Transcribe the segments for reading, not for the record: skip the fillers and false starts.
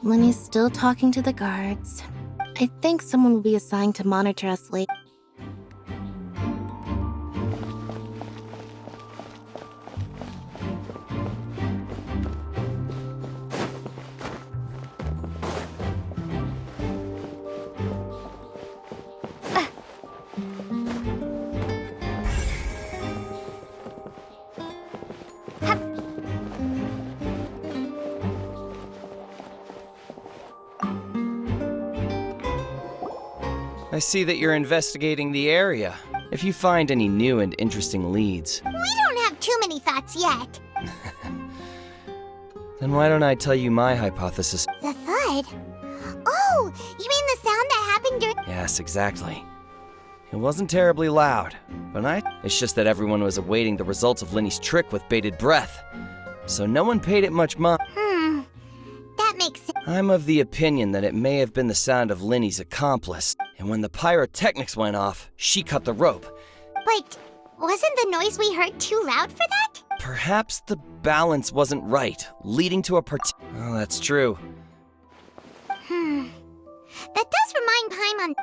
Lenny's still talking to the guards. I think someone will be assigned to monitor us later. I see that you're investigating the area. If you find any new and interesting leads... We don't have too many thoughts yet. Then why don't I tell you my hypothesis? The thud? Oh, you mean the sound that happened during... Yes, exactly. It wasn't terribly loud, but it's just that everyone was awaiting the results of Lenny's trick with bated breath. So no one paid it much mind. That makes sense. I'm of the opinion that it may have been the sound of Lenny's accomplice. And when the pyrotechnics went off, she cut the rope. But wasn't the noise we heard too loud for that? Perhaps the balance wasn't right, leading to a Oh, that's true. That does remind Paimon...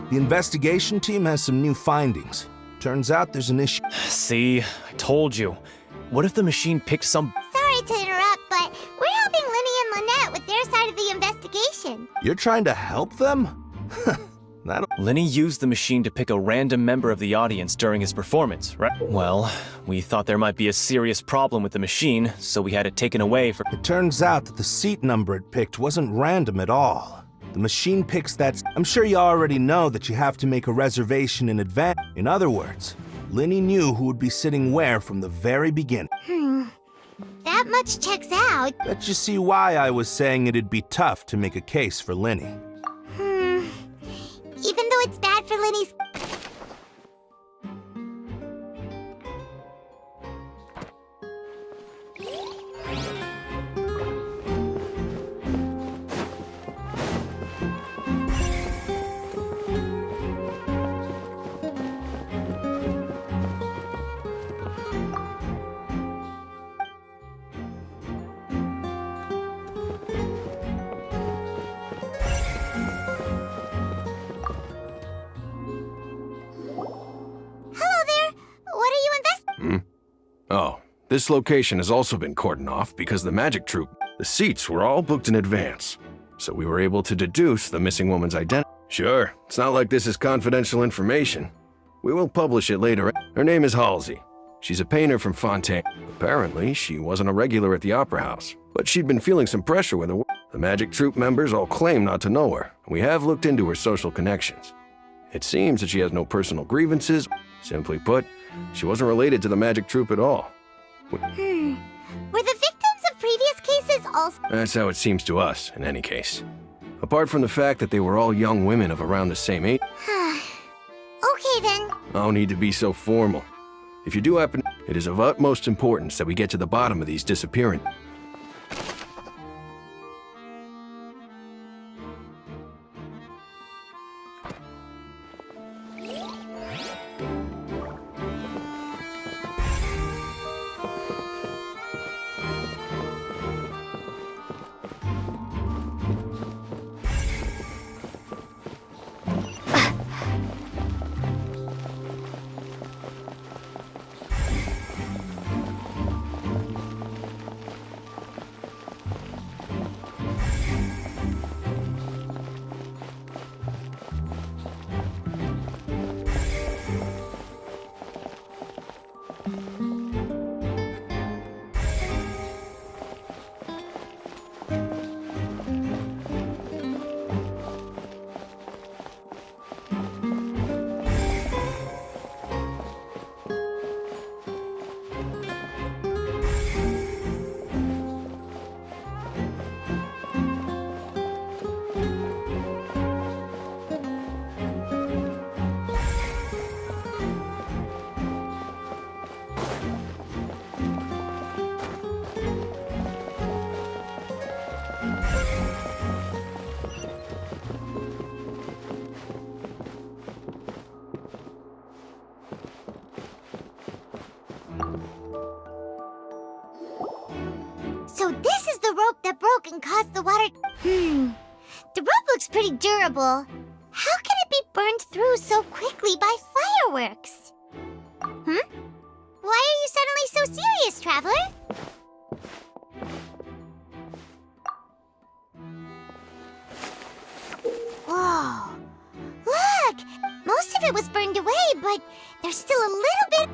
The investigation team has some new findings. Turns out there's an issue. See, I told you. What if the machine picked some... Sorry to interrupt, but we're helping Lenny and Lynette with their side of the investigation. You're trying to help them? Lenny used the machine to pick a random member of the audience during his performance, right? Well, we thought there might be a serious problem with the machine, so we had it taken away for... It turns out that the seat number it picked wasn't random at all. The machine picks that... I'm sure you already know that you have to make a reservation in advance. In other words, Lenny knew who would be sitting where from the very beginning. That much checks out. Let you see why I was saying it'd be tough to make a case for Lenny. Even though it's bad for Lenny's... Oh, this location has also been cordoned off because the magic troupe, the seats were all booked in advance. So we were able to deduce the missing woman's identity. Sure, it's not like this is confidential information. We will publish it later. Her name is Halsey. She's a painter from Fontaine. Apparently, she wasn't a regular at the Opera House, but she'd been feeling some pressure with her work. The magic troupe members all claim not to know her, and we have looked into her social connections. It seems that she has no personal grievances. Simply put, she wasn't related to the magic troupe at all. Were the victims of previous cases also... That's how it seems to us, in any case. Apart from the fact that they were all young women of around the same age. Okay then. No need to be so formal. If you do happen, it is of utmost importance that we get to the bottom of these disappearances. So this is the rope that broke and caused the water... The rope looks pretty durable. How can it be burned through so quickly by fireworks? Why are you suddenly so serious, Traveler? Whoa. Look! Most of it was burned away, but there's still a little bit...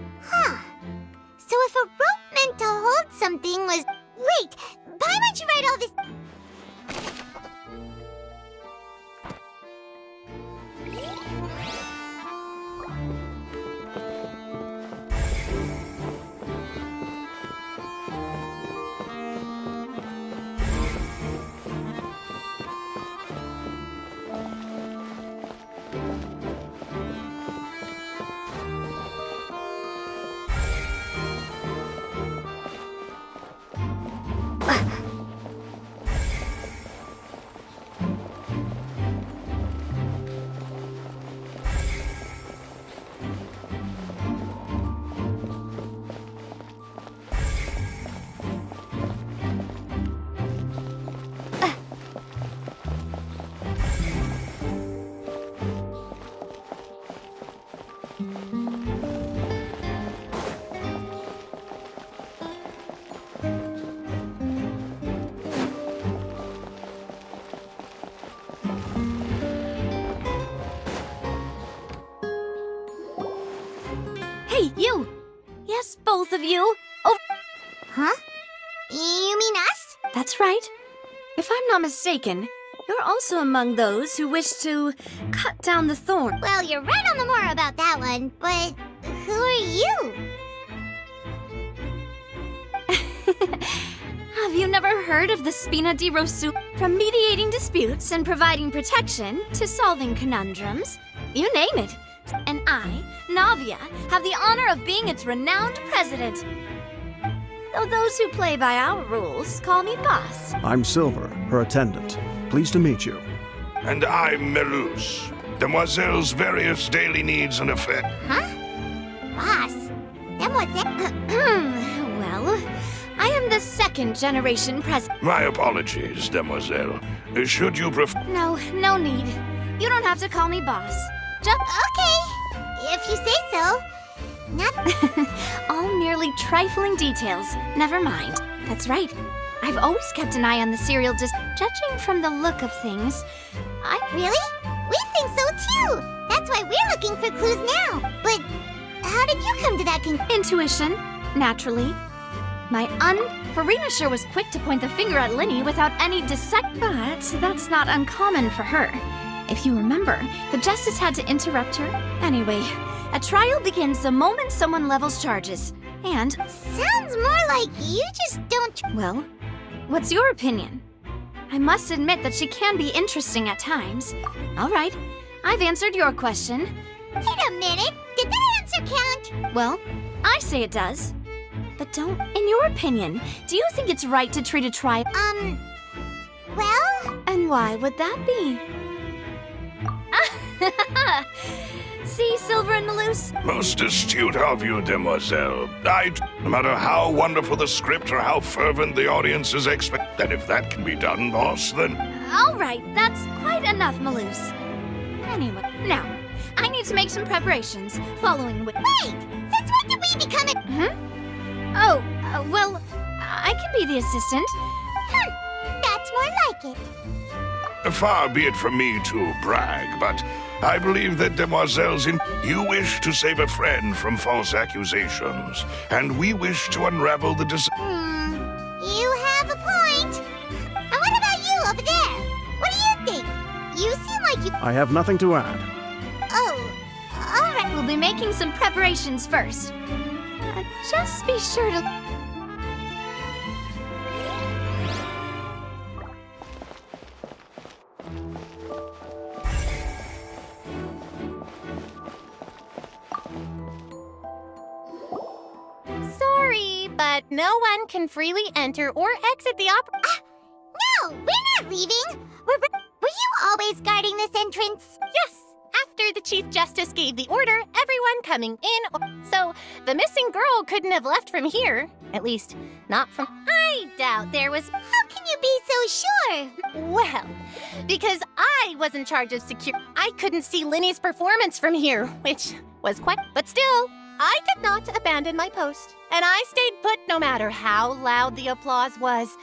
So if a rope meant to hold something was... Wait! Why would you write all this... Hey, you! Yes, both of you. Oh, Huh? You mean us? that's right. If I'm not mistaken, you're also among those who wish to cut down the thorn. Well, you're right on the more about that one, but who are you? Have you never heard of the Spina di Rosu? From mediating disputes and providing protection to solving conundrums, you name it. And I, Navia, have the honor of being its renowned president. Though those who play by our rules call me boss. I'm Silver, her attendant. Pleased to meet you. And I'm Melus, Demoiselle's various daily needs and affairs. Huh? Boss? Then what's it? Well, I am the second generation president. My apologies, Demoiselle. Should you prefer... No need. You don't have to call me boss. Just Okay, if you say so. Not... all merely trifling details. Never mind. That's right. I've always kept an eye on the serial judging from the look of things. Really? We think so too! That's why we're looking for clues now. But how did you come to that Intuition, naturally. Farina sure was quick to point the finger at Linny without any but that's not uncommon for her. If you remember, the Justice had to interrupt her. Anyway, a trial begins the moment someone levels charges. And, Sounds more like you just don't... well, what's your opinion? I must admit that she can be interesting at times. All right, I've answered your question. Wait a minute! Did that answer count? Well, I say it does. But don't, in your opinion, do you think it's right to treat a trial? Well... And why would that be? See, Silver and Melus? Most astute of you, Demoiselle. No matter how wonderful the script or how fervent the audience's expect... Then if that can be done, boss, then... All right, that's quite enough, Melus. Anyway, now, I need to make some preparations, following with... Wait! Since when did we become a... Oh, well, I can be the assistant. That's more like it. Far be it from me to brag, but I believe that demoiselles you wish to save a friend from false accusations, and we wish to unravel the You have a point. And what about you over there? What do you think? You seem like you... I have nothing to add. Oh, all right. We'll be making some preparations first. Just be sure to... Sorry, but no one can freely enter or exit the opera. No, we're not leaving. Were you always guarding this entrance? Yes, after the Chief Justice gave the order, everyone coming in. So the missing girl couldn't have left from here. At least, not from... I doubt there was... How can you be so sure? Well, because I was in charge of security. I couldn't see Linny's performance from here, which was quite... But still, I did not abandon my post. And I stayed put no matter how loud the applause was.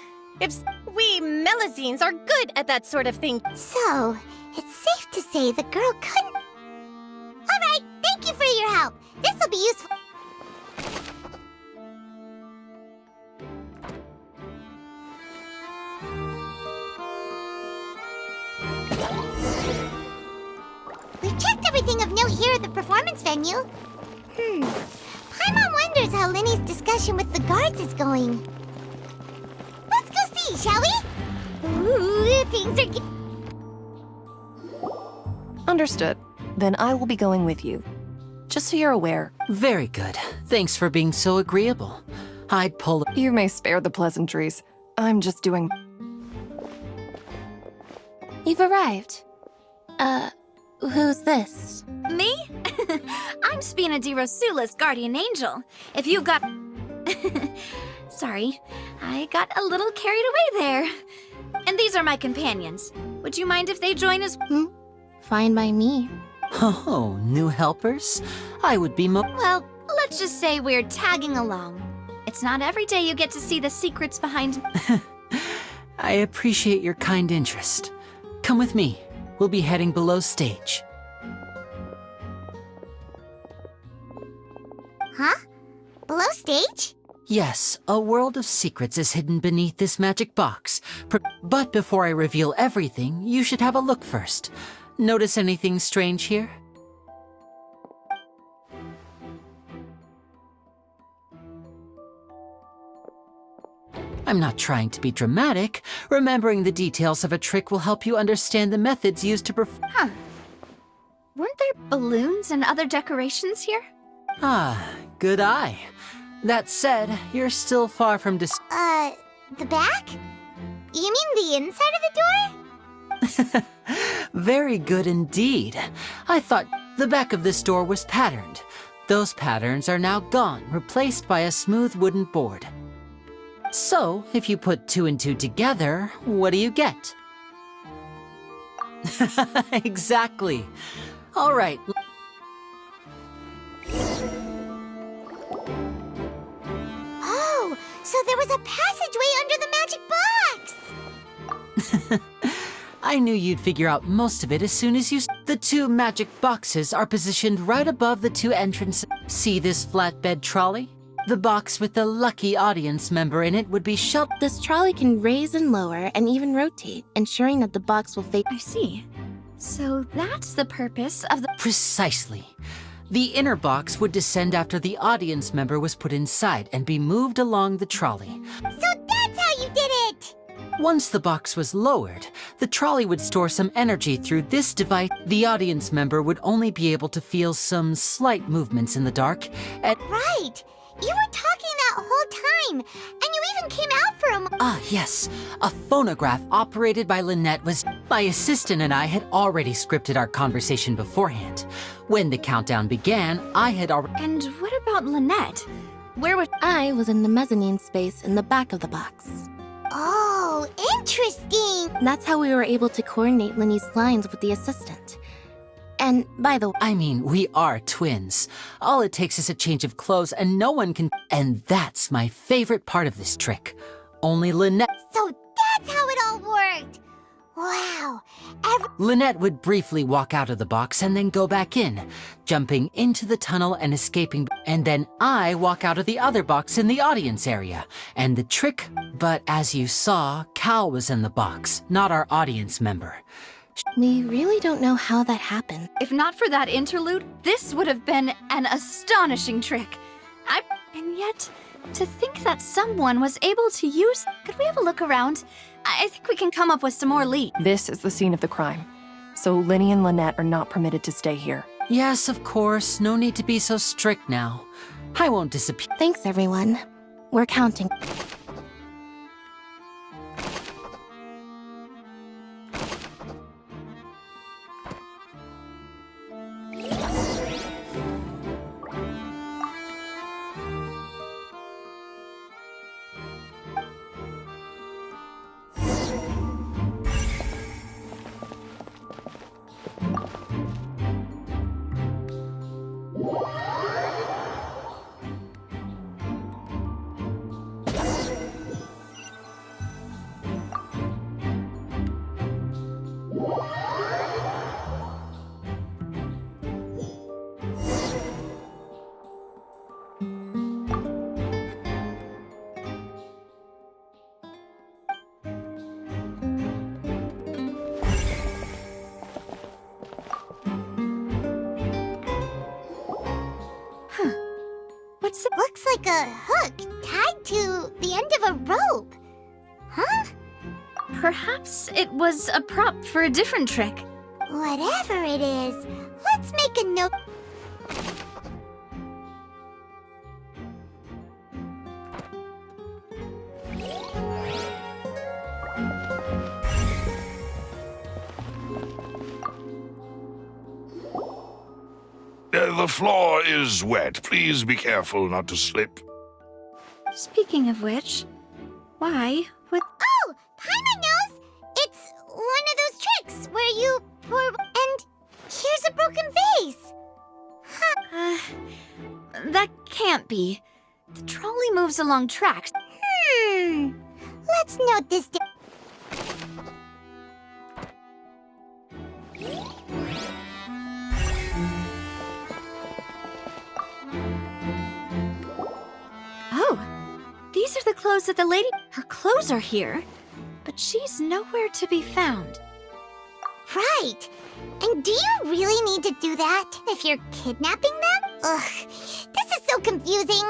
We Melazines are good at that sort of thing. So, it's safe to say the girl couldn't... All right, thank you for your help. This will be useful. We've checked everything of note here at the performance venue. Paimon wonders how Linny's discussion with the guards is going. Let's go see, shall we? Ooh, things are... Understood. Then I will be going with you. Just so you're aware. Very good. Thanks for being so agreeable. I'd pull... You may spare the pleasantries. I'm just doing... You've arrived. Who's this? Me? I'm Spina di Rosula's guardian angel. If you've got... Sorry, I got a little carried away there. And these are my companions. Would you mind if they join us? Fine by me. Oh, new helpers? I would be Well, let's just say we're tagging along. It's not every day you get to see the secrets behind... I appreciate your kind interest. Come with me. We'll be heading below stage. Huh? Below stage? Yes, a world of secrets is hidden beneath this magic box. But before I reveal everything, you should have a look first. Notice anything strange here? I'm not trying to be dramatic. Remembering the details of a trick will help you understand the methods used to perform. Huh. Weren't there balloons and other decorations here? Ah, good eye. That said, you're still far from The back? You mean the inside of the door? Very good indeed. I thought the back of this door was patterned. Those patterns are now gone, replaced by a smooth wooden board. So, if you put 2 and 2 together, what do you get? Exactly. All right. Oh, so there was a passageway under the magic box! I knew you'd figure out most of it as soon as you... The 2 magic boxes are positioned right above the 2 entrances. See this flatbed trolley? The box with the lucky audience member in it would be shut. This trolley can raise and lower and even rotate, ensuring that the box will face... I see. So that's the purpose of the... Precisely. The inner box would descend after the audience member was put inside and be moved along the trolley. So that's how you did it! Once the box was lowered, the trolley would store some energy through this device. The audience member would only be able to feel some slight movements in the dark. Right! You were talking that whole time, and you even came out for a moment. Ah, yes. A phonograph operated by Lynette was... My assistant and I had already scripted our conversation beforehand. When the countdown began, I had already... And what about Lynette? Where was... I was in the mezzanine space in the back of the box. Oh, interesting! That's how we were able to coordinate Linny's lines with the assistant. And by the way... I mean, we are twins. All it takes is a change of clothes and no one can... And that's my favorite part of this trick. Only Lynette... So that's how it all worked! Wow. Lynette would briefly walk out of the box and then go back in, jumping into the tunnel and escaping. And then I walk out of the other box in the audience area. And the trick, but as you saw, Cal was in the box, not our audience member. We really don't know how that happened. If not for that interlude, this would have been an astonishing trick. And yet, to think that someone was able to use... Could we have a look around? I think we can come up with some more leads. This is the scene of the crime. So Linny and Lynette are not permitted to stay here. Yes, of course. No need to be so strict now. I won't disappear. Thanks, everyone. We're counting. Looks like a hook tied to the end of a rope. Huh? Perhaps it was a prop for a different trick. Whatever it is, let's make a note. The floor is wet. Please be careful not to slip. Speaking of which, why would... Oh! Paimon knows! It's one of those tricks where you pour... And here's a broken vase! Huh. That can't be. The trolley moves along tracks. Let's note this down. Oh, these are the clothes that the lady... Her clothes are here, but she's nowhere to be found. Right. And do you really need to do that if you're kidnapping them? Ugh, this is so confusing.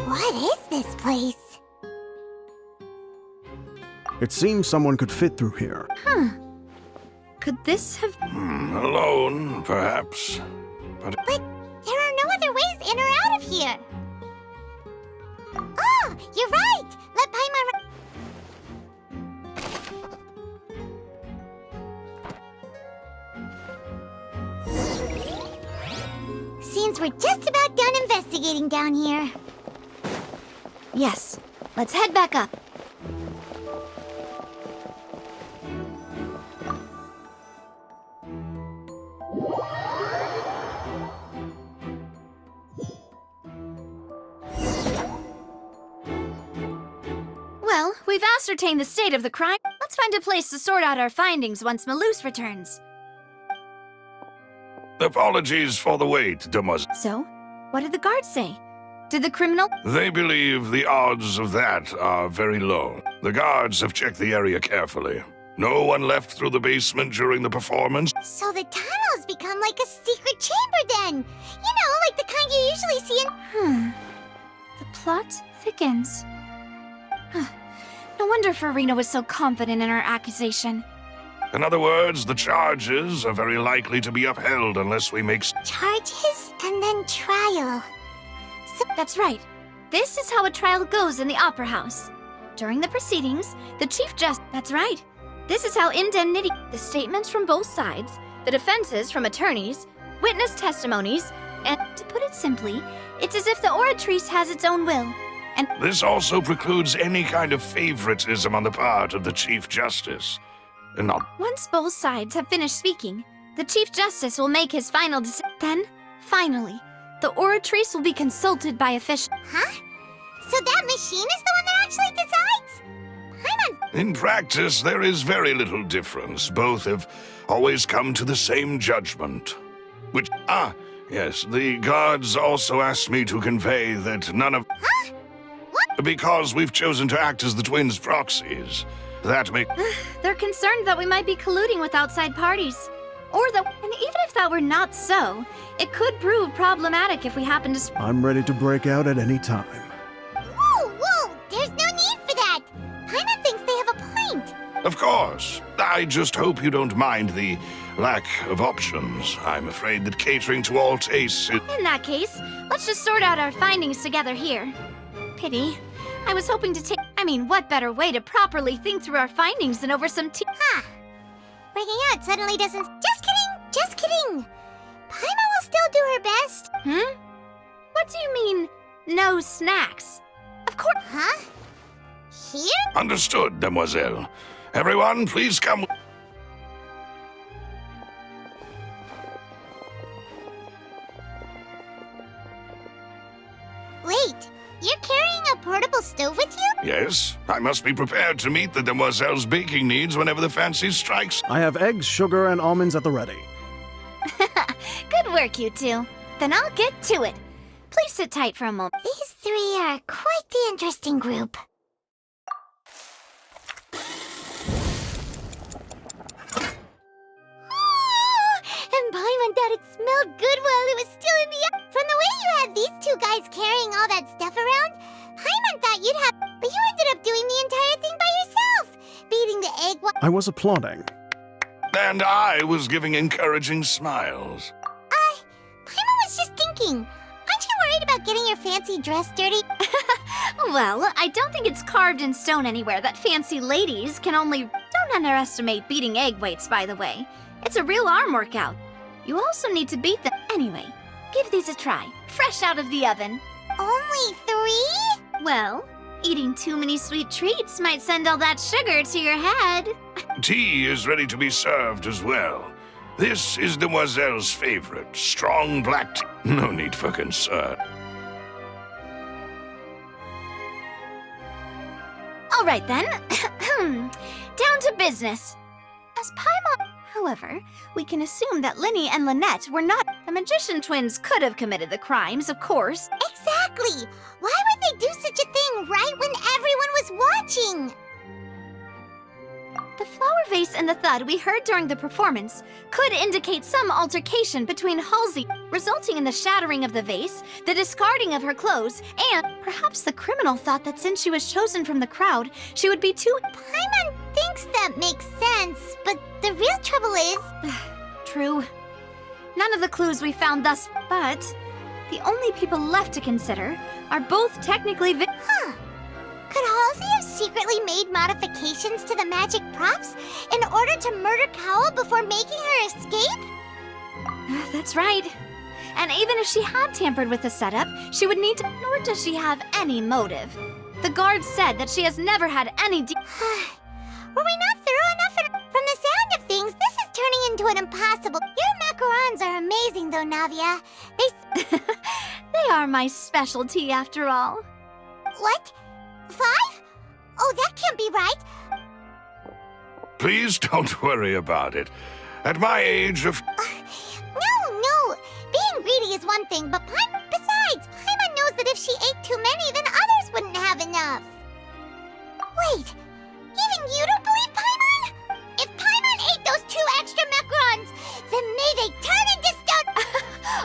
What is this place? It seems someone could fit through here. Could this have... Alone, perhaps. But There are no other ways in or out of here. Oh, you're right. Let Paimon... Seems we're just about done investigating down here. Yes, let's head back up. Well, we've ascertained the state of the crime. Let's find a place to sort out our findings once Malus returns. apologies for the wait, demoiselle. So, what did the guards say? Did the criminal... They believe the odds of that are very low. The guards have checked the area carefully. No one left through the basement during the performance. So the tunnels become like a secret chamber then. You know, like the kind you usually see in... The plot thickens. No wonder Farina was so confident in her accusation. In other words, the charges are very likely to be upheld unless we make... Charges and then trial. So That's right. This is how a trial goes in the Opera House. During the proceedings, the Chief Justice... That's right. This is how indemnity... The statements from both sides, the defenses from attorneys, witness testimonies, and, to put it simply, it's as if the oratrice has its own will. And This also precludes any kind of favoritism on the part of the Chief Justice. And not... once both sides have finished speaking, the Chief Justice will make his final decision. Then, finally, the oratrice will be consulted by officials. Huh? So that machine is the one that actually decides? Paimon... In practice, there is very little difference. Both have always come to the same judgment. Which... yes, the guards also asked me to convey that none of... Huh? What? Because we've chosen to act as the twins' proxies. That may... They're concerned that we might be colluding with outside parties. Or that, and even if that were not so, it could prove problematic if we happen to... I'm ready to break out at any time. Whoa! There's no need for that! Paimon thinks they have a point! Of course. I just hope you don't mind the lack of options. I'm afraid that catering to all tastes is... In that case, let's just sort out our findings together here. Pity. I was hoping to take... what better way to properly think through our findings than over some tea? Huh. Breaking out suddenly doesn't... Just kidding! Paimon will still do her best. What do you mean, no snacks? Of course... Huh? Here? Understood, demoiselle. Everyone, please come... Wait, you're carrying a portable stove with you? Yes, I must be prepared to meet the demoiselle's baking needs whenever the fancy strikes. I have eggs, sugar, and almonds at the ready. Good work, you two. Then I'll get to it. Please sit tight for a moment. These three are quite the interesting group. And Paimon thought it smelled good while it was still in the air. From the way you had these two guys carrying all that stuff around, Paimon thought you'd have... But you ended up doing the entire thing by yourself. Beating the egg while... I was applauding. And I was giving encouraging smiles. Paimon was just thinking. Aren't you worried about getting your fancy dress dirty? Well, I don't think it's carved in stone anywhere that fancy ladies can only... Don't underestimate beating egg weights, by the way. It's a real arm workout. You also need to beat them. Anyway, give these a try. Fresh out of the oven. Only 3? Well, eating too many sweet treats might send all that sugar to your head. Tea is ready to be served as well. This is demoiselle's favorite, strong black tea. No need for concern. All right, then. Down to business. As Paimon... However, we can assume that Linny and Lynette were not... The magician twins could have committed the crimes, of course. Exactly! Why would they do such a thing right when everyone was watching? The flower vase and the thud we heard during the performance could indicate some altercation between Halsey, resulting in the shattering of the vase, the discarding of her clothes, and perhaps the criminal thought that since she was chosen from the crowd, she would be too... Paimon thinks that makes sense, but the real trouble is... True. None of the clues we found thus... But the only people left to consider are both technically... Huh. Could Halsey have secretly made modifications to the magic props in order to murder Cowell before making her escape? That's right. And even if she had tampered with the setup, she would need to... Nor does she have any motive. The guard said that she has never had any... Were we not thorough enough? From the sound of things, this is turning into an impossible... Your macarons are amazing, though, Navia. They are my specialty, after all. What? 5? Oh, that can't be right. Please don't worry about it. At my age of... No. Being greedy is one thing, but besides, Paimon knows that if she ate too many, then others wouldn't have enough. Wait, even you don't believe Paimon?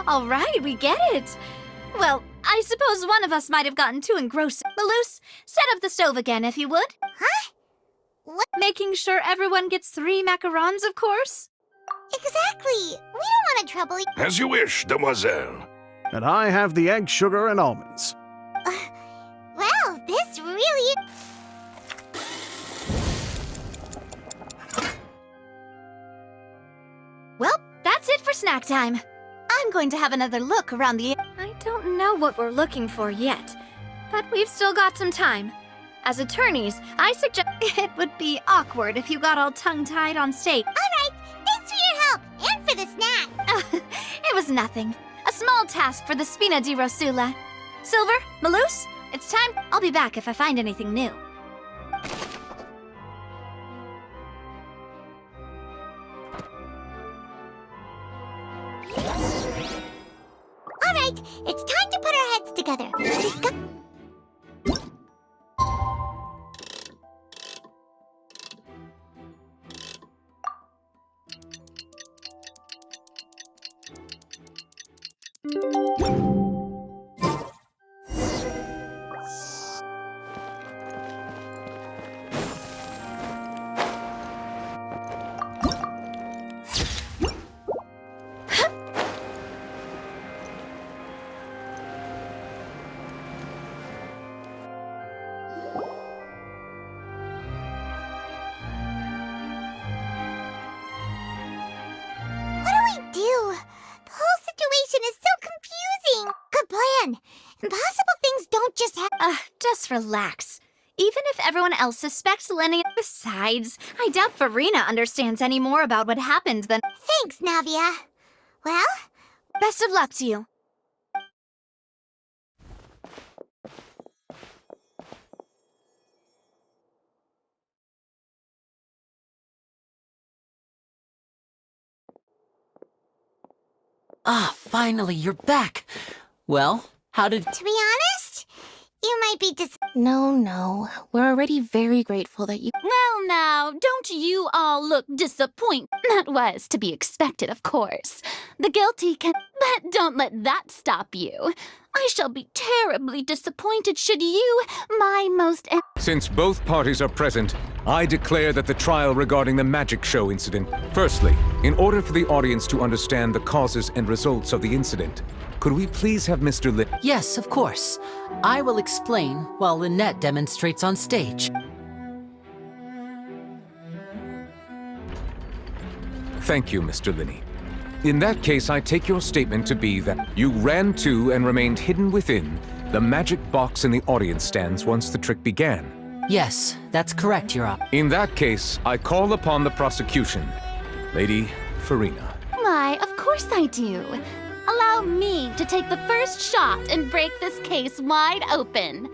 All right, we get it. Well, I suppose one of us might have gotten too engrossed. Malus, set up the stove again, if you would. Huh? What? Making sure everyone gets 3 macarons, of course. Exactly. We don't want to trouble you. As you wish, demoiselle. And I have the egg, sugar, and almonds. Well, this really... Well, that's it for snack time. I'm going to have another look around the... I don't know what we're looking for yet, but we've still got some time. As attorneys, I suggest it would be awkward if you got all tongue-tied on stage. All right, thanks for your help and for the snack. It was nothing. A small task for the Spina di Rosula. Silver, Malus, it's time. I'll be back if I find anything new. All right, it's time to put our heads together. We've got... Impossible things don't just happen. Just relax. Even if everyone else suspects Lenny... Besides, I doubt Farina understands any more about what happened than... Thanks, Navia. Well? Best of luck to you. Finally, you're back. Well, how did... To be honest, you might be No. We're already very grateful that you... Well, now, don't you all look disappointed. That was to be expected, of course. The guilty can... But don't let that stop you. I shall be terribly disappointed should you, my most... Since both parties are present, I declare that the trial regarding the magic show incident... Firstly, in order for the audience to understand the causes and results of the incident, could we please have Mr. Yes, of course. I will explain while Lynette demonstrates on stage. Thank you, Mr. Linney. In that case, I take your statement to be that you ran to and remained hidden within the magic box in the audience stands once the trick began. Yes, that's correct, Your Honor. In that case, I call upon the prosecution. Lady Farina. Why, of course I do. Allow me to take the first shot and break this case wide open.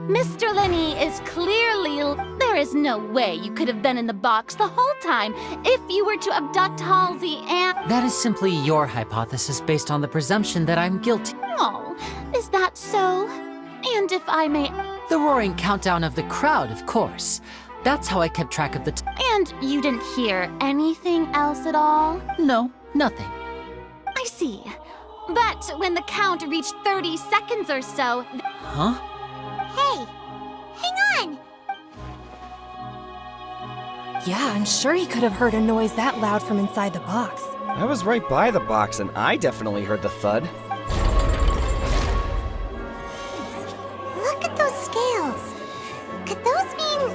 Mr. Linney is clearly... There is no way you could have been in the box the whole time if you were to abduct Halsey and... That is simply your hypothesis based on the presumption that I'm guilty. Oh, is that so? And if I may... The roaring countdown of the crowd, of course. That's how I kept track of the... And you didn't hear anything else at all? No, nothing. I see. But when the count reached 30 seconds or so... Huh? Hey, hang on! Yeah, I'm sure he could have heard a noise that loud from inside the box. I was right by the box, and I definitely heard the thud. Look at those scales. Could those mean...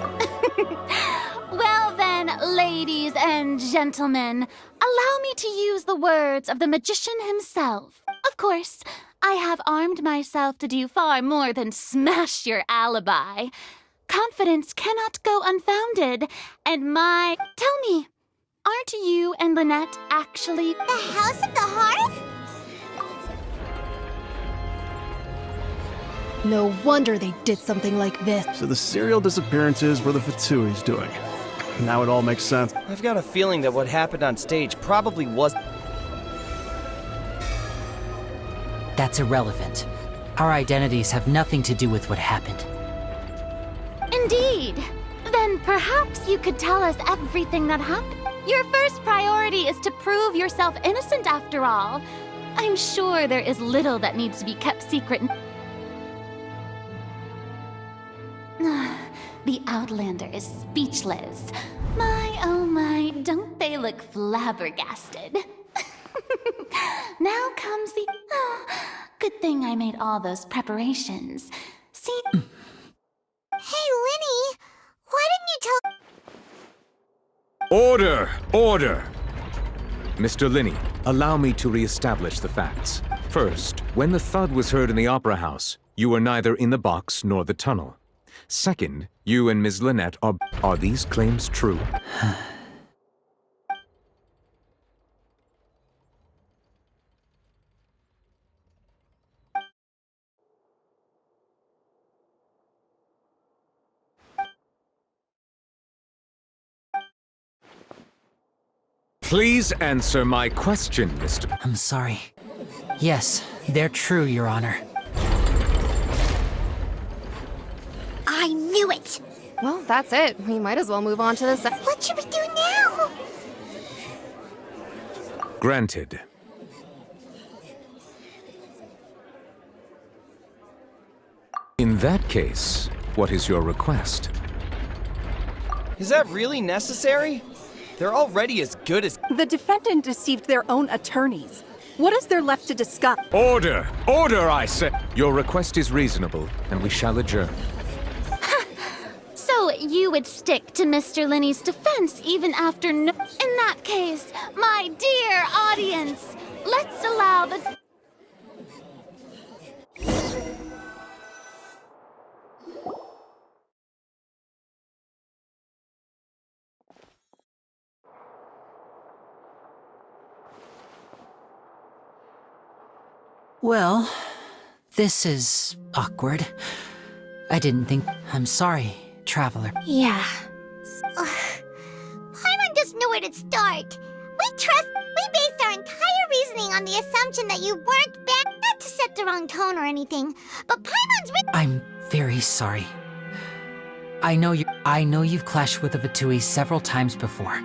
Well then, ladies and gentlemen, allow me to use the words of the magician himself. Of course, I have armed myself to do far more than smash your alibi. Confidence cannot go unfounded, and my... Tell me, aren't you and Lynette actually... The House of the Hearth? No wonder they did something like this. So the serial disappearances were the Fatoui's doing. Now it all makes sense. I've got a feeling that what happened on stage probably was... That's irrelevant. Our identities have nothing to do with what happened. Indeed. Then perhaps you could tell us everything that happened. Your first priority is to prove yourself innocent after all. I'm sure there is little that needs to be kept secret. The Outlander is speechless. My, oh my, don't they look flabbergasted? Now comes the... Oh, good thing I made all those preparations. See... Hey, Linny! Why didn't you tell... Order! Order! Mr. Linney, allow me to re-establish the facts. First, when the thud was heard in the Opera House, you were neither in the box nor the tunnel. Second, you and Ms. Lynette are... Are these claims true? Please answer my question, Mr. I'm sorry. Yes, they're true, Your Honor. I knew it! Well, that's it. We might as well move on to this. What should we do now? Granted. In that case, what is your request? Is that really necessary? They're already as good as... The defendant deceived their own attorneys. What is there left to discuss? Order! Order, I say! Your request is reasonable, and we shall adjourn. So you would stick to Mr. Linney's defense even after no... In that case, my dear audience, let's allow the... Well, this is awkward. I didn't think... I'm sorry, Traveler. Yeah. Paimon doesn't know where to start. We based our entire reasoning on the assumption that you weren't bad. Not to set the wrong tone or anything, but Paimon's I'm very sorry. I know you've clashed with the Fatoui several times before.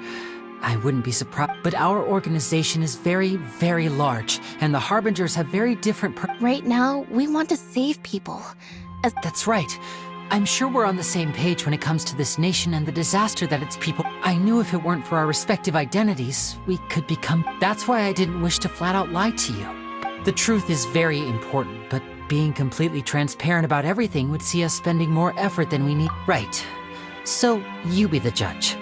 I wouldn't be surprised, but our organization is very, very large, and the Harbingers have very different Right now, we want to save people. That's right. I'm sure we're on the same page when it comes to this nation and the disaster that its people... I knew if it weren't for our respective identities, we could become... That's why I didn't wish to flat out lie to you. The truth is very important, but being completely transparent about everything would see us spending more effort than we need. Right. So, you be the judge.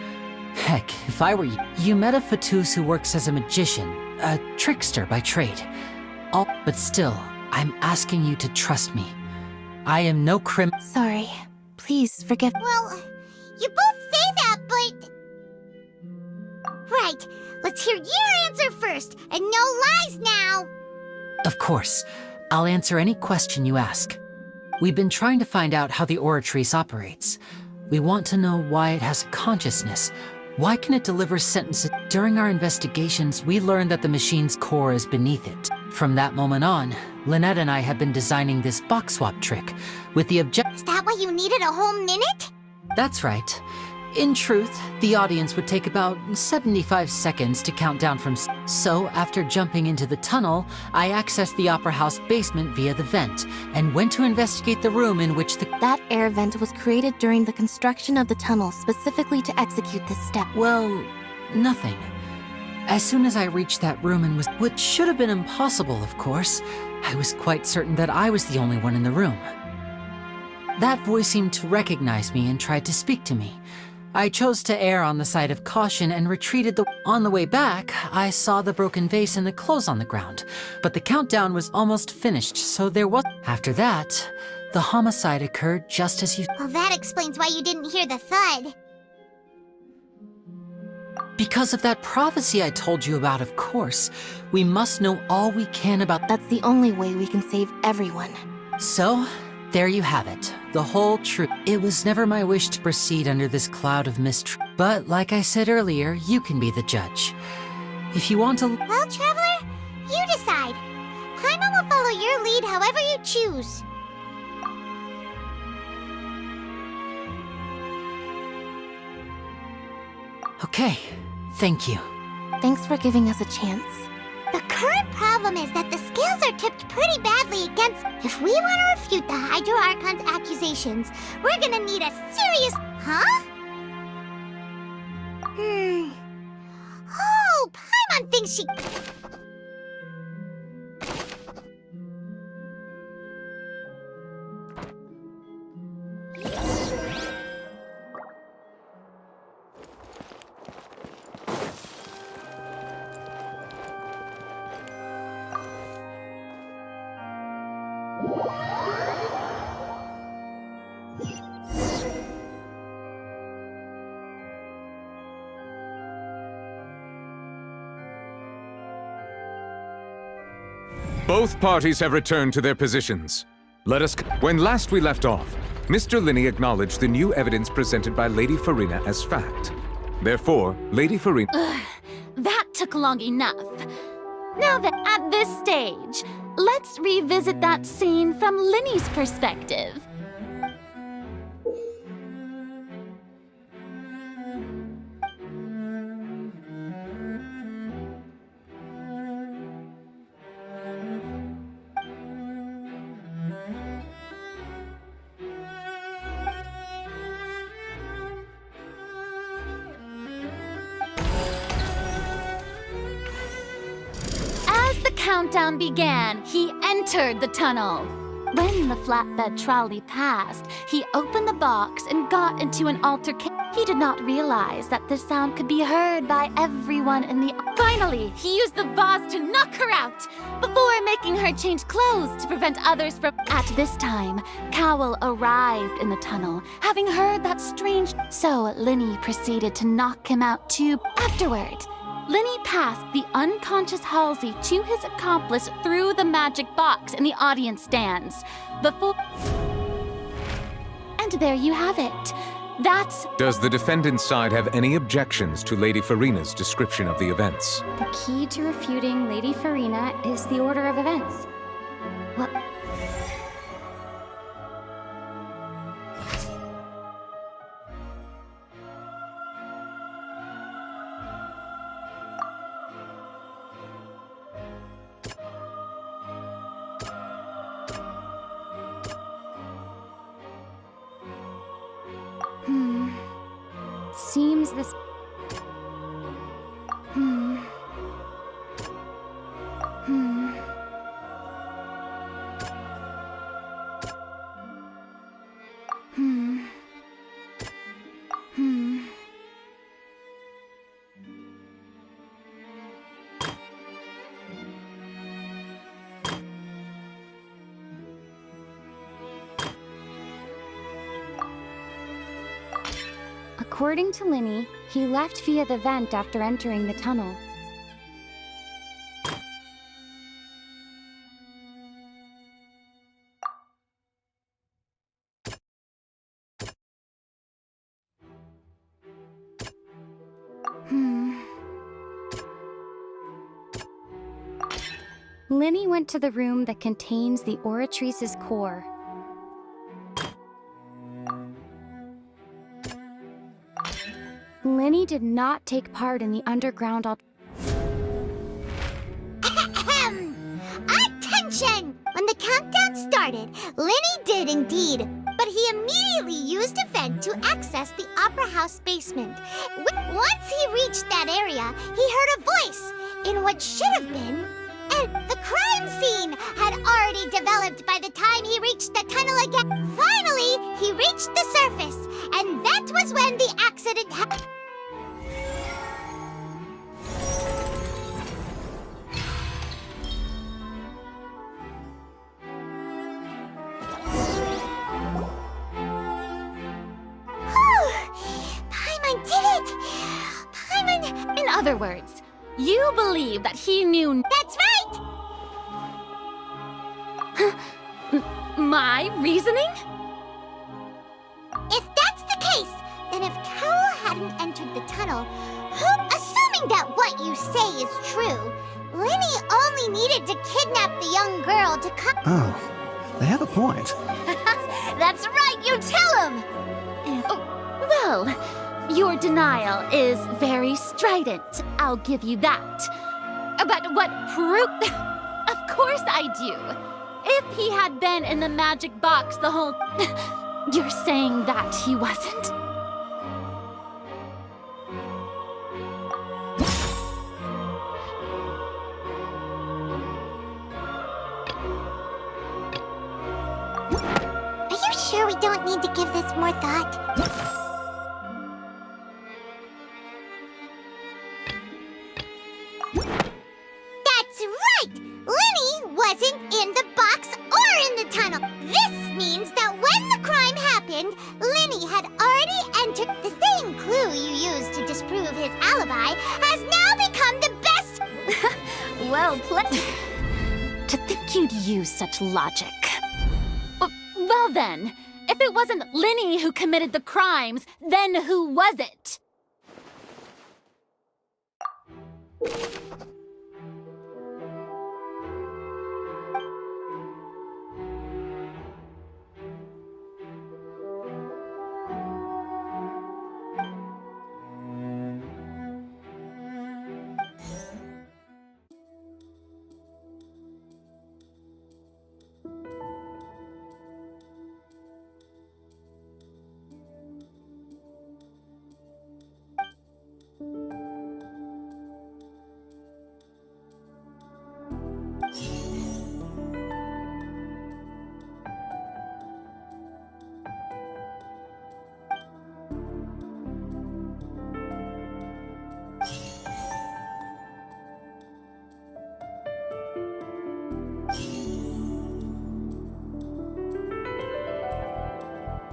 Heck, if I were you... You met a Fatoui who works as a magician, a trickster by trade. But still, I'm asking you to trust me. I am no Sorry. Please forgive... Well, you both say that, but... Right, let's hear your answer first, and no lies now! Of course. I'll answer any question you ask. We've been trying to find out how the Oratrice operates. We want to know why it has a consciousness. Why can it deliver sentences? During our investigations, we learned that the machine's core is beneath it. From that moment on, Lynette and I have been designing this box swap trick, with the Is that why you needed a whole minute? That's right. In truth, the audience would take about 75 seconds to count down from... So, after jumping into the tunnel, I accessed the Opera House basement via the vent, and went to investigate the room in which That air vent was created during the construction of the tunnel specifically to execute this step. Well, nothing. As soon as I reached that room and was... Which should have been impossible, of course. I was quite certain that I was the only one in the room. That voice seemed to recognize me and tried to speak to me. I chose to err on the side of caution and retreated On the way back, I saw the broken vase and the clothes on the ground, but the countdown was almost finished, so there was... After that, the homicide occurred just as you... Well, that explains why you didn't hear the thud. Because of that prophecy I told you about, of course. We must know all we can about... That's the only way we can save everyone. So, there you have it. The whole truth. It was never my wish to proceed under this cloud of mist. But, like I said earlier, you can be the judge. If you want to... Well, Traveler, you decide. Paimon will follow your lead however you choose. Okay, thank you. Thanks for giving us a chance. The current problem is that the scales are tipped pretty badly against... If we want to refute the Hydro Archon's accusations, we're gonna need a serious... Huh? Oh, Paimon thinks she... Both parties have returned to their positions. Let us... When last we left off, Mr. Linney acknowledged the new evidence presented by Lady Farina as fact. Therefore, Lady Farina... That took long enough. Now that at this stage, let's revisit that scene from Linney's perspective. Countdown began, he entered the tunnel. When the flatbed trolley passed, he opened the box and got into an altercation. He did not realize that the sound could be heard by everyone in the... Finally, he used the vase to knock her out, before making her change clothes to prevent others from... At this time, Cowell arrived in the tunnel, having heard that strange... So Linney proceeded to knock him out too. Afterward, Linney passed the unconscious Halsey to his accomplice through the magic box in the audience stands. Before... And there you have it. That's... Does the defendant's side have any objections to Lady Farina's description of the events? The key to refuting Lady Farina is the order of events. What... Seems this... According to Linney, he left via the vent after entering the tunnel. Linney went to the room that contains the Oratrice's core. Linney did not take part in the underground Attention! When the countdown started, Linney did indeed, but he immediately used a vent to access the Opera House basement. Once he reached that area, he heard a voice in what should have been... And the crime scene had already developed by the time he reached the tunnel again. Finally, he reached the surface, and that was when the accident happened. Paimon did it! Paimon... In other words, you believe that he knew... That's right! My reasoning? If that's the case, then if Cowell hadn't entered the tunnel, assuming that what you say is true, Linney only needed to kidnap the young girl to come... Oh, they have a point. That's right, you tell him! Well, your denial is very strident, I'll give you that. But what proof? Of course I do. If he had been in the magic box the whole... You're saying that he wasn't? Are you sure we don't need to give this more thought? That's right! Lenny wasn't in the box or in the tunnel. This means that when the crime happened, Lenny had already entered. The same clue you used to disprove his alibi has now become the best... Well played. To think you'd use such logic. Well then, if it wasn't Lenny who committed the crimes, then who was it?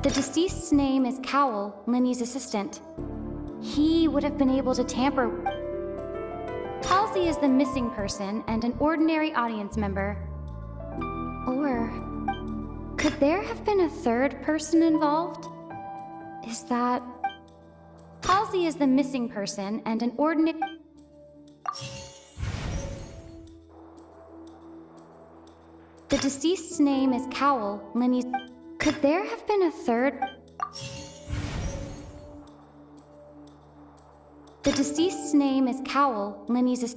The deceased's name is Cowell, Lenny's assistant. He would have been able to tamper. Halsey is the missing person and an ordinary audience member. Or could there have been a third person involved? Is that... Halsey is the missing person and an ordinary... The deceased's name is Cowell, Lenny's... Could there have been a third? The deceased's name is Cowell, Lenny's...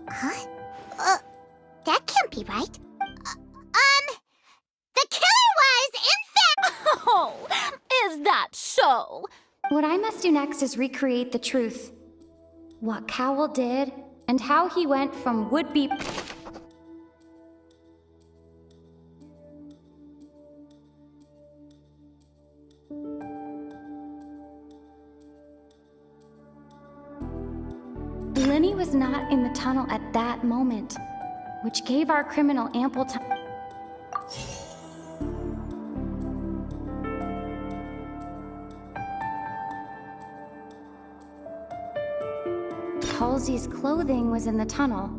Huh? That can't be right. The killer was, in fact... Oh, is that so? What I must do next is recreate the truth. What Cowell did, and how he went from would-be... Lenny was not in the tunnel at that moment, which gave our criminal ample time. Halsey's clothing was in the tunnel.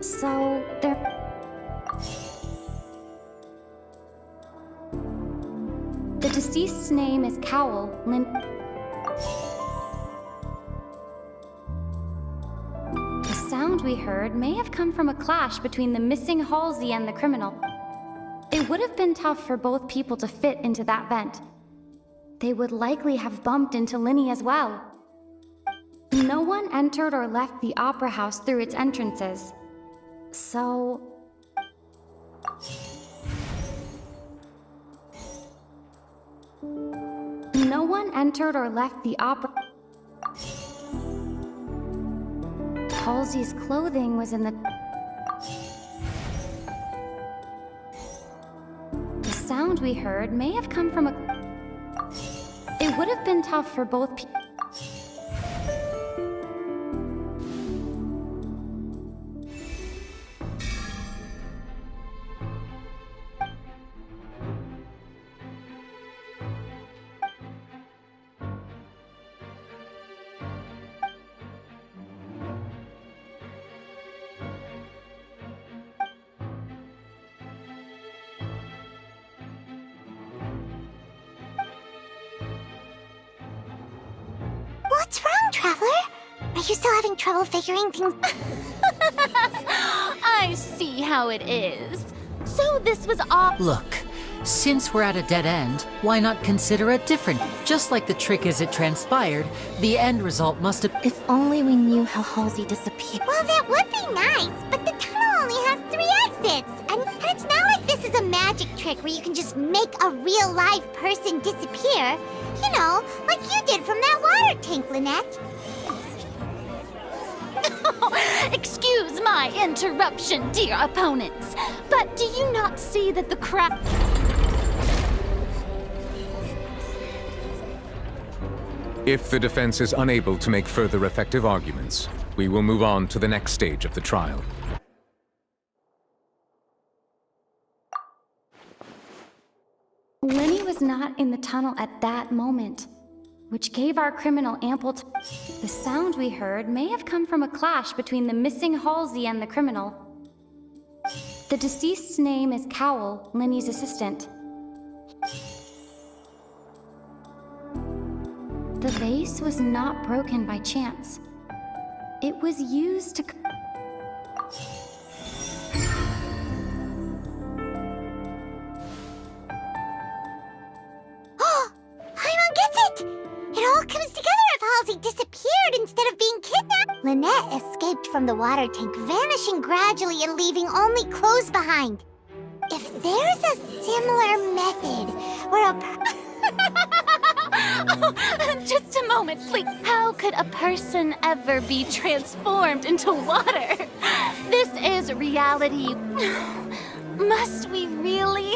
So, there... The deceased's name is Cowell, The sound we heard may have come from a clash between the missing Halsey and the criminal. It would have been tough for both people to fit into that vent. They would likely have bumped into Lenny as well. No one entered or left the opera house through its entrances. So... No one entered or left the opera... Halsey's clothing was in the... The sound we heard may have come from a... It would have been tough for both people. What's wrong, Traveler? Are you still having trouble figuring things? I see how it is. So this was all... Look, Since we're at a dead end, why not consider a different? Just like the trick as it transpired, the end result must have— If only we knew how Halsey disappeared. Well, that would be nice, but the tunnel only has 3 exits. And it's not like this is a magic trick where you can just make a real live person disappear. You know, like you did from that water tank, Lynette. Excuse my interruption, dear opponents, but do you not see that the crowd... If the defense is unable to make further effective arguments, we will move on to the next stage of the trial. Lenny was not in the tunnel at that moment, which gave our criminal ample time. The sound we heard may have come from a clash between the missing Halsey and the criminal. The deceased's name is Cowell, Lenny's assistant. The vase was not broken by chance. It was used to... Paimon gets it! It all comes together if Halsey disappeared instead of being kidnapped. Lynette escaped from the water tank, vanishing gradually and leaving only clothes behind. If there's a similar method where a... Just a moment, please. How could a person ever be transformed into water? This is reality. Must we really?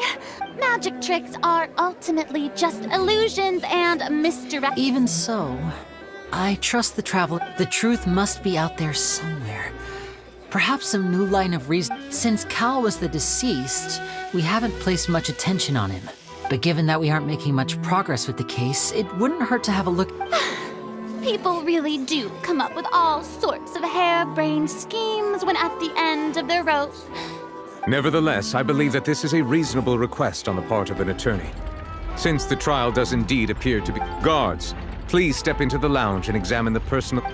Magic tricks are ultimately just illusions and misdirect. Even so, I trust the traveler. The truth must be out there somewhere. Perhaps some new line of reason. Since Cal was the deceased, we haven't placed much attention on him. But given that we aren't making much progress with the case, it wouldn't hurt to have a look. People really do come up with all sorts of harebrained schemes when at the end of the rope. Nevertheless, I believe that this is a reasonable request on the part of an attorney. Since the trial does indeed appear to be... Guards, please step into the lounge and examine the personal...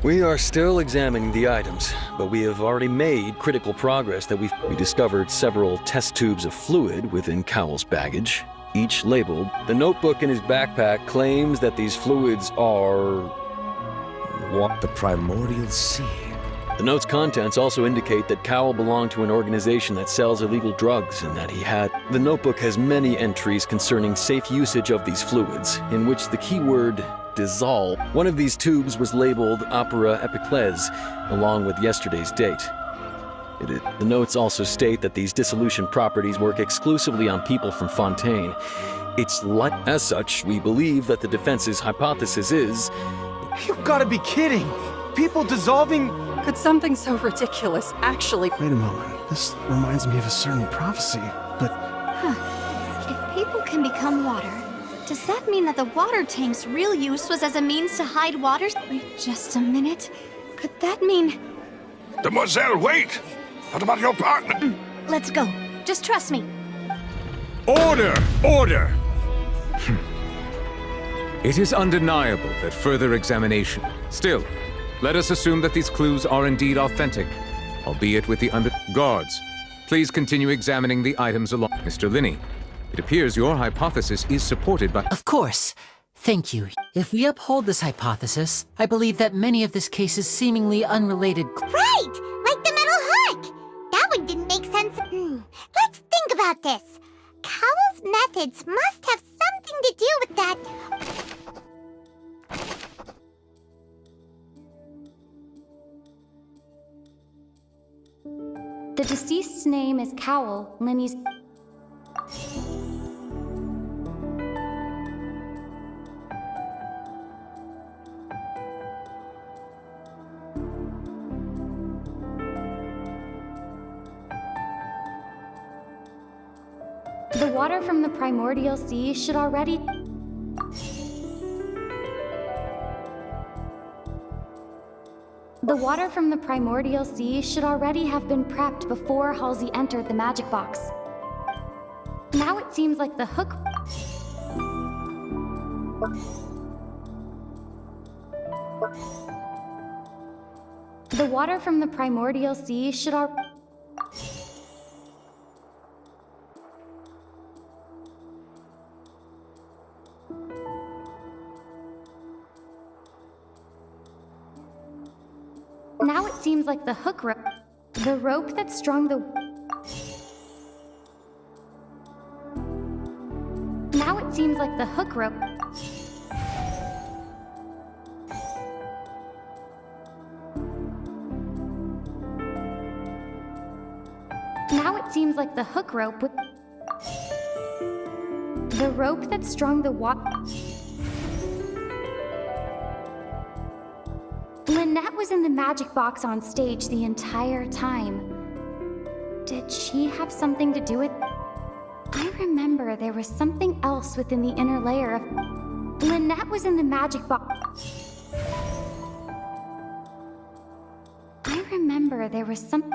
We are still examining the items, but we have already made critical progress that we discovered several test tubes of fluid within Cowell's baggage, each labeled. The notebook in his backpack claims that these fluids are... what? The primordial sea. The note's contents also indicate that Cowell belonged to an organization that sells illegal drugs and that he had... The notebook has many entries concerning safe usage of these fluids, in which the keyword dissolve. One of these tubes was labeled Opera Epiclese, along with yesterday's date. The notes also state that these dissolution properties work exclusively on people from Fontaine. As such, we believe that the defense's hypothesis is... You've got to be kidding! People dissolving... Could something so ridiculous actually... Wait a moment. This reminds me of a certain prophecy, but... If people can become water, does that mean that the water tank's real use was as a means to hide water? Wait just a minute. Could that mean... Demoiselle, wait! What about your partner? Let's go. Just trust me. Order! Order! It is undeniable that further examination... Still, let us assume that these clues are indeed authentic, albeit with the Guards, please continue examining the items along... Mr. Linney, it appears your hypothesis is supported by... Of course. Thank you. If we uphold this hypothesis, I believe that many of this case's seemingly unrelated... Right! Like the metal hook! That one didn't make sense. Let's think about this. Cowell's methods must have something to do with that... The deceased's name is Cowell, Lenny's... The water from the primordial sea should already... The water from the primordial sea should already have been prepped before Halsey entered the magic box. Now it seems like the hook... The water from the primordial sea should Now it seems like the hook rope. The rope that strung the... Now it seems like the hook rope... Now it seems like the hook rope would... The rope that strung the Lynette was in the magic box on stage the entire time. Did she have something to do with... I remember there was something else within the inner layer of... Lynette was in the magic box... I remember there was some...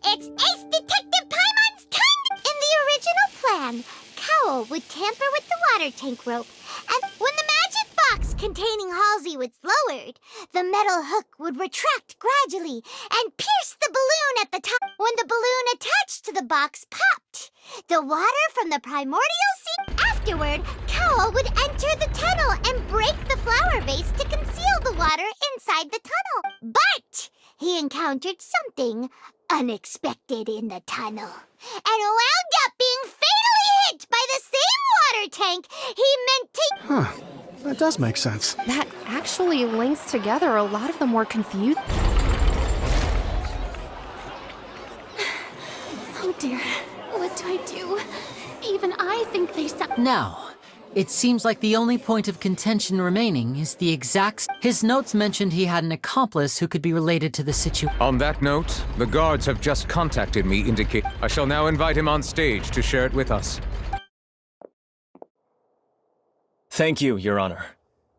It's Ace Detective Paimon's turn! In the original plan, Cowl would tamper with the water tank rope, and when the magic box containing Halsey was lowered, the metal hook would retract gradually and pierce the balloon at the top. When the balloon attached to the box popped, the water from the primordial sea... Afterward, Cowl would enter the tunnel and break the flower vase to conceal the water inside the tunnel. But he encountered something unexpected in the tunnel, and wound up being fatally hit by the same water tank he meant to... Huh. That does make sense. That actually links together a lot of the more confused... Oh dear, what do I do? Even I think they sound... Now, it seems like the only point of contention remaining is the exact... His notes mentioned he had an accomplice who could be related to the situation. On that note, the guards have just contacted me, indicate I shall now invite him on stage to share it with us. Thank you, Your Honor.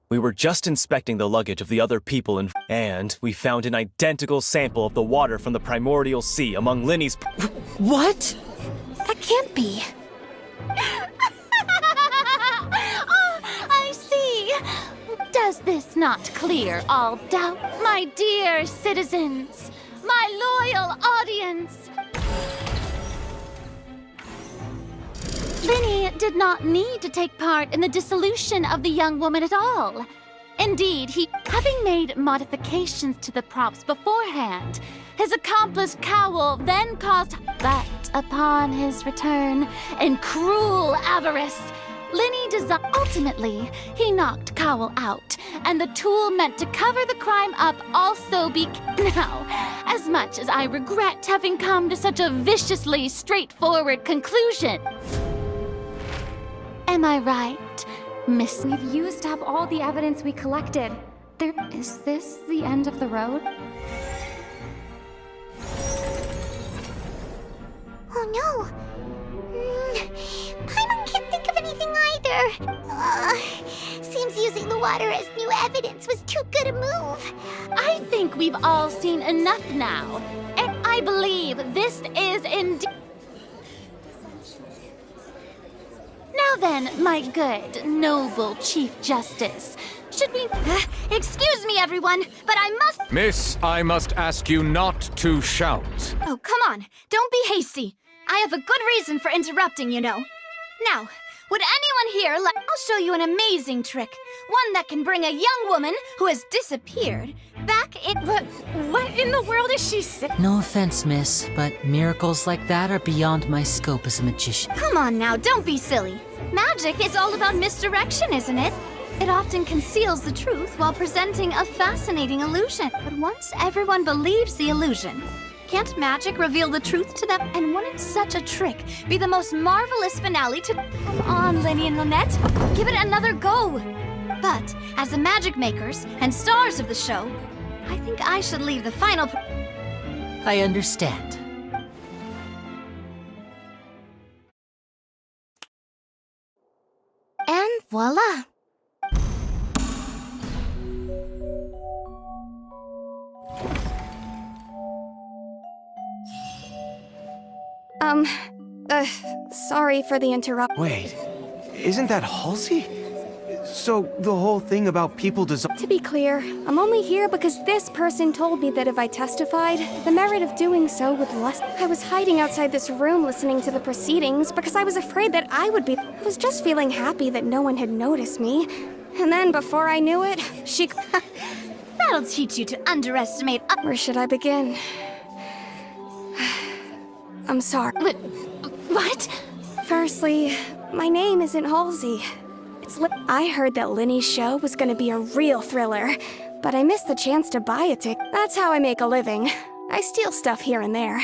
We were just inspecting the luggage of the other people and we found an identical sample of the water from the primordial sea among Linny's... What? That can't be. Oh, I see. Does this not clear all doubt, my dear citizens, my loyal audience? Linny did not need to take part in the dissolution of the young woman at all. Indeed, having made modifications to the props beforehand, his accomplice Cowl then caused that upon his return in cruel avarice. Linny designed. Ultimately, he knocked Cowl out, and the tool meant to cover the crime up also Now, as much as I regret having come to such a viciously straightforward conclusion. Am I right, Miss? We've used up all the evidence we collected. Is this the end of the road? Oh no! Paimon can't think of anything either. Seems using the water as new evidence was too good a move. I think we've all seen enough now. And I believe this is indeed... Now then, my good, noble Chief Justice, should we... Excuse me, everyone, but I must... Miss, I must ask you not to shout. Oh, come on. Don't be hasty. I have a good reason for interrupting, you know. Now, would anyone here I'll show you an amazing trick. One that can bring a young woman who has disappeared back in... What in the world is she saying? No offense, miss, but miracles like that are beyond my scope as a magician. Come on now, don't be silly. Magic is all about misdirection, isn't it? It often conceals the truth while presenting a fascinating illusion. But once everyone believes the illusion, can't magic reveal the truth to them? And wouldn't such a trick be the most marvelous finale to... Come on, Linny and Lynette, give it another go. But as the magic makers and stars of the show, I think I should leave the final... I understand. And voila. Sorry for the interrupt. Wait, isn't that Halsey? So, the whole thing about people To be clear, I'm only here because this person told me that if I testified, the merit of doing so would lessen. I was hiding outside this room listening to the proceedings because I was afraid that I would be. I was just feeling happy that no one had noticed me. And then, before I knew it, she... That'll teach you to underestimate. Where should I begin? I'm sorry. What? Firstly, my name isn't Halsey. I heard that Linny's show was gonna be a real thriller, but I missed the chance to buy a ticket. That's how I make a living. I steal stuff here and there.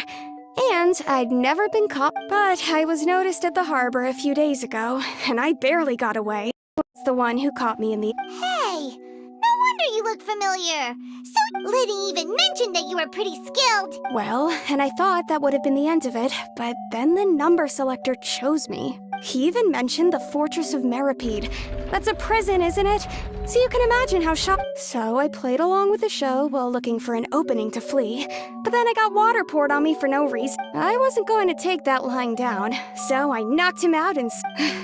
And I'd never been caught, but I was noticed at the harbor a few days ago, and I barely got away. It's the one who caught me in the... Hey! No wonder you look familiar. So, Liddy even mentioned that you were pretty skilled. Well, and I thought that would have been the end of it, but then the number selector chose me. He even mentioned the Fortress of Meripede. That's a prison, isn't it? So you can imagine how shocked. So I played along with the show while looking for an opening to flee. But then I got water poured on me for no reason. I wasn't going to take that lying down, so I knocked him out and...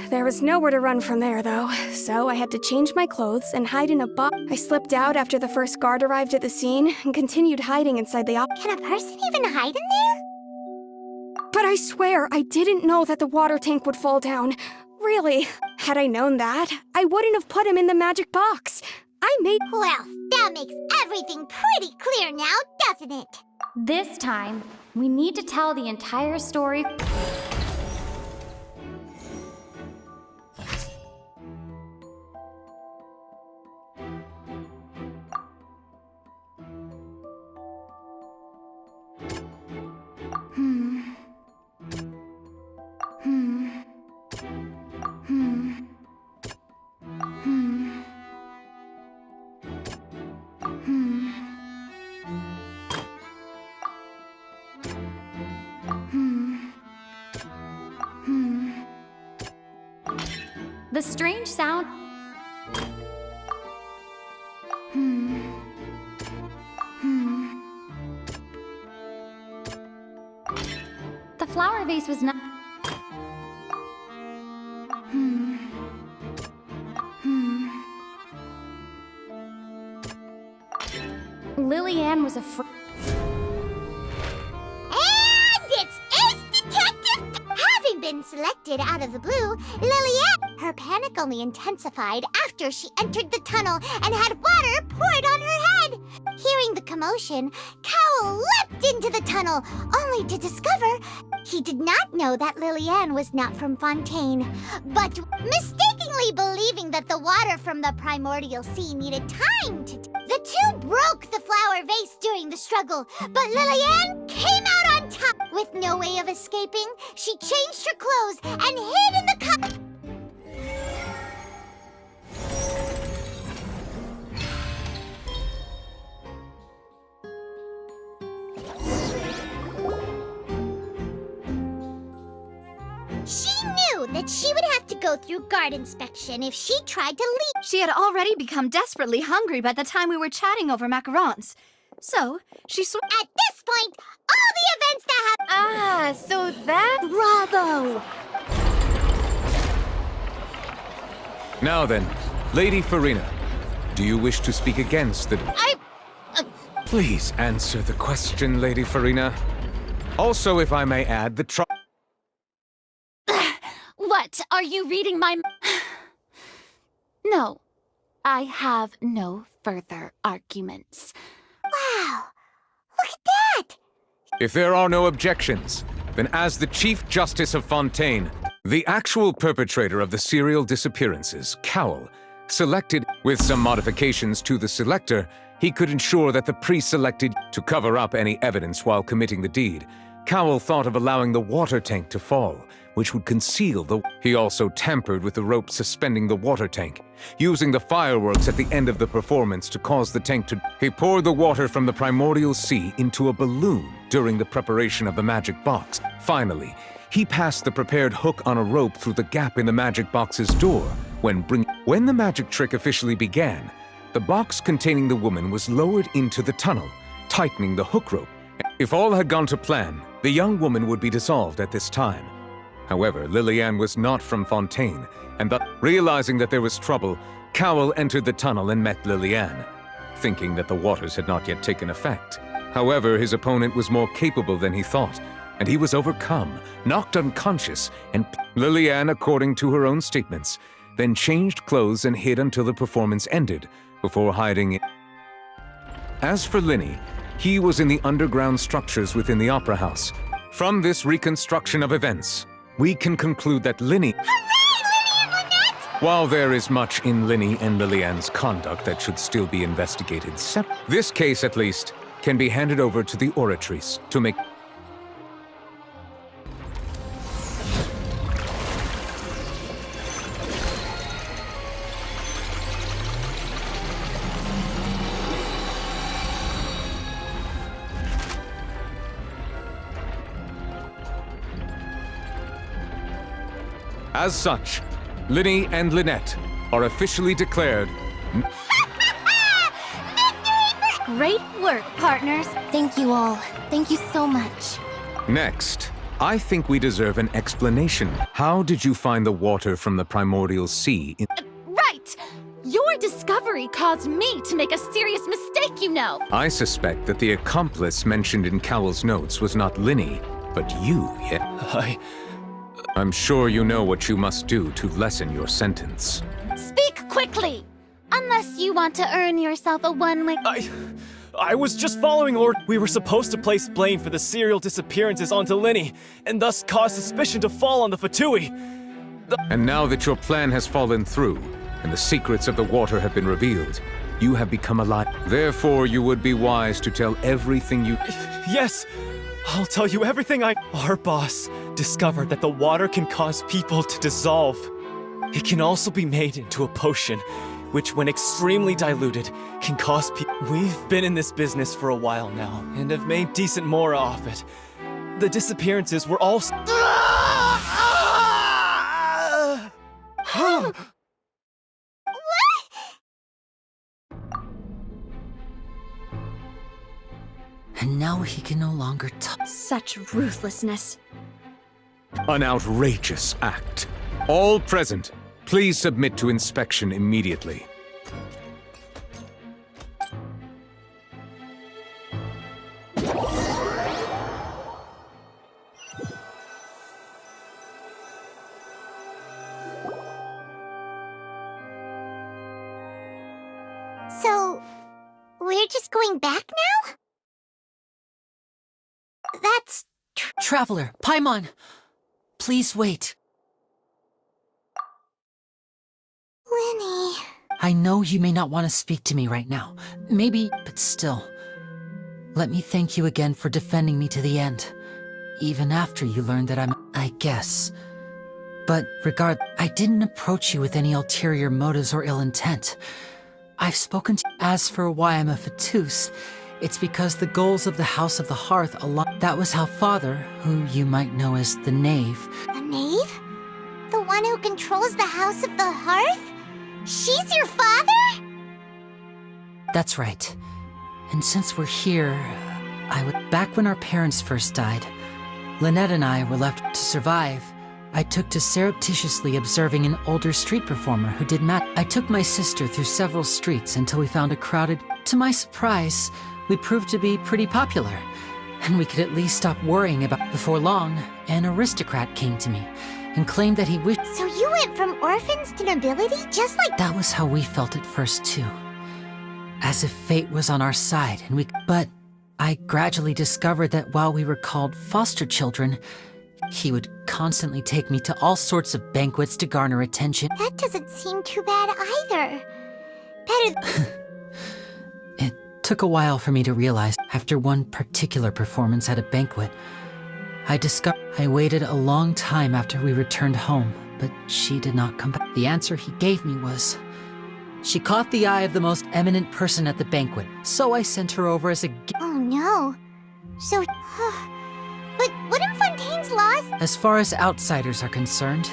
There was nowhere to run from there, though. So I had to change my clothes and hide in a box. I slipped out after the first guard arrived at the scene and continued hiding inside the Can a person even hide in there? But I swear, I didn't know that the water tank would fall down. Really. Had I known that, I wouldn't have put him in the magic box. Well, that makes everything pretty clear now, doesn't it? This time, we need to tell the entire story. The strange sound. The flower vase was not. Lillian was afraid. And it's Ace Detective! Having been selected out of the blue, Lillian, her panic only intensified after she entered the tunnel and had water poured on her head. Hearing the commotion, Cowell leapt into the tunnel, only to discover he did not know that Lillian was not from Fontaine, but mistakenly believing that the water from the primordial sea needed time to... The two broke the flower vase during the struggle, but Lillian came out on top. With no way of escaping, she changed her clothes and hid in the cup. She knew that she would have to go through guard inspection if she tried to leave. She had already become desperately hungry by the time we were chatting over macarons. So, she At this point, all the events that have... Ah, so that... Bravo! Now then, Lady Farina, do you wish to speak against the... Please answer the question, Lady Farina. Also, if I may add, the What? Are you reading my... No. I have no further arguments. Wow! Look at that! If there are no objections, then as the Chief Justice of Fontaine, the actual perpetrator of the serial disappearances, Cowell, selected, with some modifications to the selector, he could ensure that the pre-selected to cover up any evidence while committing the deed. Cowell thought of allowing the water tank to fall, which would conceal the... He also tampered with the rope suspending the water tank, using the fireworks at the end of the performance to cause the tank to... He poured the water from the primordial sea into a balloon during the preparation of the magic box. Finally, he passed the prepared hook on a rope through the gap in the magic box's door when the magic trick officially began. The box containing the woman was lowered into the tunnel, tightening the hook rope. If all had gone to plan, the young woman would be dissolved at this time. However, Lillian was not from Fontaine, and realizing that there was trouble, Cowell entered the tunnel and met Liliane, thinking that the waters had not yet taken effect. However, his opponent was more capable than he thought, and he was overcome, knocked unconscious, and Liliane, according to her own statements, then changed clothes and hid until the performance ended, before hiding. As for Linny, he was in the underground structures within the Opera House. From this reconstruction of events, we can conclude that Linny... While there is much in Linny and Liliane's conduct that should still be investigated this case, at least, can be handed over to the Oratrice to make... As such, Linny and Lynette are officially declared... Great work, partners. Thank you all. Thank you so much. Next, I think we deserve an explanation. How did you find the water from the primordial sea in... Right! Your discovery caused me to make a serious mistake, you know. I suspect that the accomplice mentioned in Cowell's notes was not Linny, but you, yeah? I'm sure you know what you must do to lessen your sentence. Speak quickly! Unless you want to earn yourself a one-way... I was just following order. We were supposed to place blame for the serial disappearances onto Linny, and thus cause suspicion to fall on the Fatoui. And now that your plan has fallen through, and the secrets of the water have been revealed, you have become alive. Therefore, you would be wise to tell everything you... Yes! I'll tell you everything Our boss discovered that the water can cause people to dissolve. It can also be made into a potion, which when extremely diluted, can cause people... We've been in this business for a while now, and have made decent more off it. The disappearances were all... And now he can no longer talk. Such ruthlessness. An outrageous act. All present, please submit to inspection immediately. So, we're just going back now? That's... Traveler, Paimon! Please wait. Linny... I know you may not want to speak to me right now. Maybe, but still. Let me thank you again for defending me to the end. Even after you learned that I guess. But I didn't approach you with any ulterior motives or ill intent. I've spoken to you. As for why I'm a Fatoui, it's because the goals of the House of the Hearth align. That was how Father, who you might know as the Knave... The Knave? The one who controls the House of the Hearth? She's your father? That's right. And since we're here, back when our parents first died, Lynette and I were left to survive. I took to surreptitiously observing an older street performer who did not. I took my sister through several streets until we found a crowded... To my surprise, we proved to be pretty popular, and we could at least stop worrying about... Before long, an aristocrat came to me and claimed that he wished... So you went from orphans to nobility, just like... That was how we felt at first, too. As if fate was on our side, and we... But I gradually discovered that while we were called foster children, he would constantly take me to all sorts of banquets to garner attention. That doesn't seem too bad either. Better... It took a while for me to realize. After one particular performance at a banquet, I waited a long time after we returned home, but she did not come back. The answer he gave me was, she caught the eye of the most eminent person at the banquet, so I sent her over as a gift. Oh no. So... But wouldn't Fontaine's laws... As far as outsiders are concerned,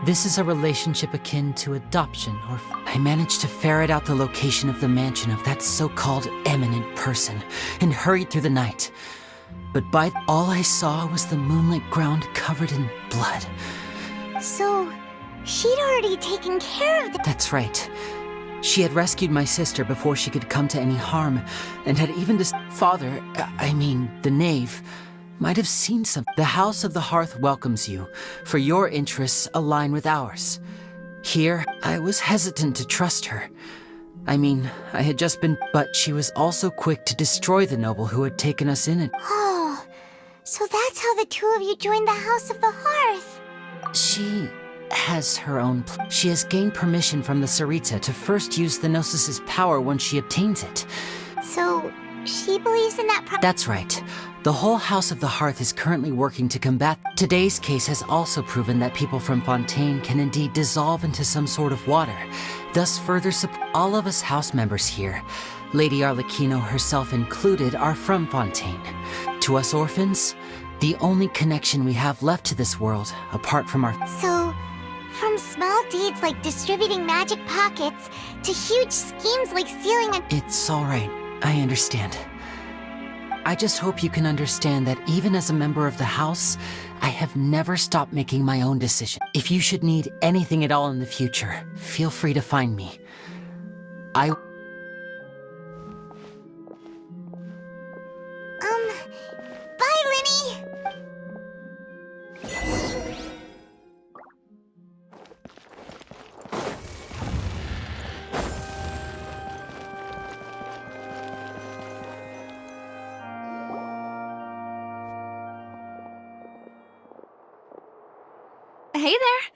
this is a relationship akin to adoption, or... I managed to ferret out the location of the mansion of that so-called eminent person, and hurried through the night. But all I saw was the moonlit ground covered in blood. So, she'd already taken care of the... That's right. She had rescued my sister before she could come to any harm, and had even Father, the knave, might have seen something. The House of the Hearth welcomes you, for your interests align with ours. Here, I was hesitant to trust her. I had just been, but she was also quick to destroy the noble who had taken us in and— Oh, so that's how the two of you joined the House of the Hearth. She has her own She has gained permission from the Tsaritsa to first use the Gnosis' power when she obtains it. So, she believes in that That's right. The whole House of the Hearth is currently working to combat. Today's case has also proven that people from Fontaine can indeed dissolve into some sort of water, thus further all of us house members here, Lady Arlecchino herself included, are from Fontaine. To us orphans, the only connection we have left to this world, apart from our— So, from small deeds like distributing magic pockets to huge schemes like stealing a— It's all right. I understand. I just hope you can understand that even as a member of the House, I have never stopped making my own decision. If you should need anything at all in the future, feel free to find me. Bye, Linny! Hey there.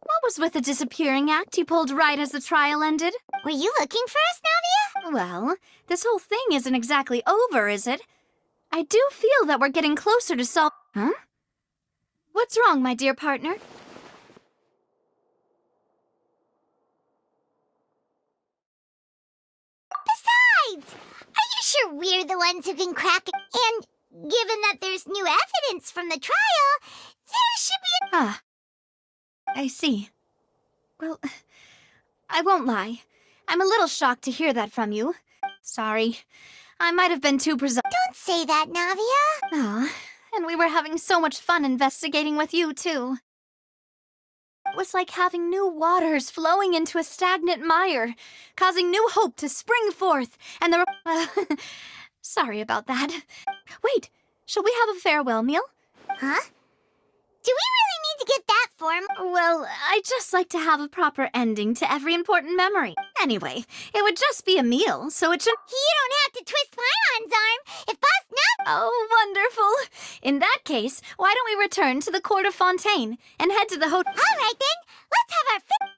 What was with the disappearing act you pulled right as the trial ended? Were you looking for us, Navia? Well, this whole thing isn't exactly over, is it? I do feel that we're getting closer to solve— Huh? What's wrong, my dear partner? Besides, are you sure we're the ones who can crack it? And given that there's new evidence from the trial, there should be Ah. I see. Well, I won't lie. I'm a little shocked to hear that from you. Sorry. I might have been too Don't say that, Navia. Oh, and we were having so much fun investigating with you, too. It was like having new waters flowing into a stagnant mire, causing new hope to spring forth, and sorry about that. Wait, shall we have a farewell meal? Huh? Do we really need to get that formal? Well, I'd just like to have a proper ending to every important memory. Anyway, it would just be a meal, so it should— You don't have to twist Paimon's arm if Boss Oh, wonderful! In that case, why don't we return to the court of Fontaine and head to the hotel— All right, then. Let's have our